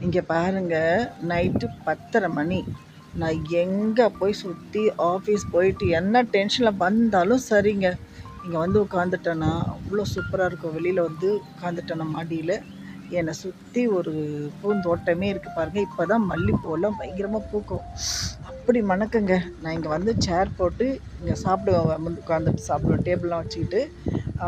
இங்கே பாருங்க, நைட்டு 10:30 மணி. நான் எங்கே போய் சுற்றி ஆஃபீஸ் போயிட்டு என்ன டென்ஷனில் வந்தாலும் சரிங்க, இங்கே வந்து உட்காந்துட்டேன்னா அவ்வளோ சூப்பராக இருக்கும். வெளியில் வந்து உட்காந்துட்டேன்னா மாடியில் என்னை சுற்றி ஒரு பூந்தோட்டமே இருக்குது பாருங்கள். இப்போ தான் மல்லிப்பூவெல்லாம் பயங்கரமாக பூக்கும், அப்படி மணக்குங்க. நான் இங்கே வந்து சேர் போட்டு இங்கே சாப்பிடுவேன், வந்து உட்காந்துட்டு சாப்பிடுவேன், டேபிள்லாம் வச்சுக்கிட்டு.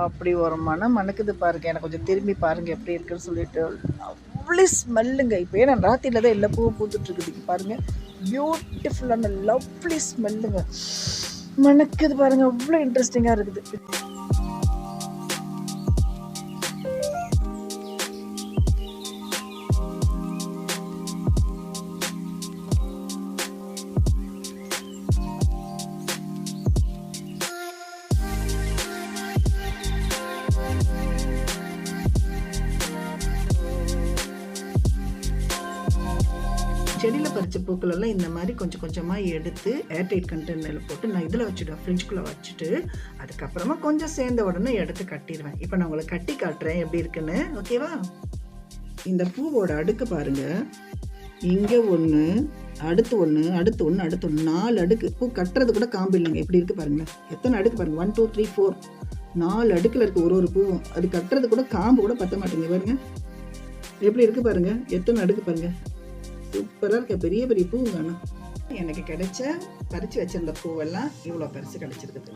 அப்படி ஒரு மனம் மணக்குது பாருங்கள். எனக்கு கொஞ்சம் திரும்பி பாருங்கள் எப்படி இருக்குன்னு சொல்லிட்டு. அவ்வளோ ஸ்மெல்லுங்க. இப்போ ஏன்னா ராத்திரியில் தான் எல்லா பூவும் பூத்துட்ருக்குது பாருங்கள். பியூட்டிஃபுல்லான லவ்லி ஸ்மெல்லுங்க, மணக்குது பாருங்கள். அவ்வளோ இன்ட்ரெஸ்டிங்காக இருக்குது. செடியில் பறித்த பூக்களெல்லாம் இந்த மாதிரி கொஞ்சம் கொஞ்சமாக எடுத்து ஏர்டைட் கண்டெய்னரில் போட்டு நான் இதில் வச்சுடுவேன், ஃப்ரிட்ஜுக்குள்ளே வச்சுட்டு அதுக்கப்புறமா கொஞ்சம் சேர்ந்த உடனே எடுத்து கட்டிடுவேன். இப்போ நான் உங்களுக்கு கட்டி காட்டுறேன் எப்படி இருக்குன்னு, ஓகேவா? இந்த பூவோட அடுக்கு பாருங்கள். இங்கே ஒன்று, அடுத்து ஒன்று, அடுத்து ஒன்று, அடுத்து ஒன்று, 4 அடுக்கு. பூ கட்டுறது கூட காம்பு இல்லைங்க. எப்படி இருக்குது பாருங்களேன். எத்தனை அடுக்கு பாருங்கள், 1 2 3 4, 4 அடுக்கில் இருக்குது ஒரு பூவும். அது கட்டுறது கூட காம்பு கூட பற்ற மாட்டேங்குது பாருங்க. எப்படி இருக்குது பாருங்கள், எத்தனை அடுக்கு பாருங்கள். சூப்பராக இருக்க, பெரிய பெரிய பூவுங்க. ஆனால் எனக்கு கிடைச்ச பறித்து வச்சிருந்த பூவெல்லாம் இவ்வளோ பறித்து கிடச்சிருக்குது.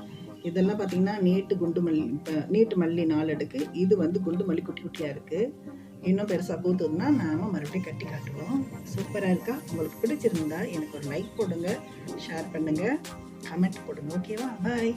இதெல்லாம் பார்த்தீங்கன்னா நீட்டு மல்லி 4 அடுக்கு. இது வந்து குண்டு மல்லி குட்டி குட்டியாக இருக்குது. இன்னும் பெருசாக பூத்துதுன்னா நாம் மறுபடியும் கட்டி காட்டுவோம். சூப்பராக இருக்கா? உங்களுக்கு பிடிச்சிருந்தா எனக்கு ஒரு லைக் போடுங்க, ஷேர் பண்ணுங்கள், கமெண்ட் போடுங்க, ஓகேவா? பாய்.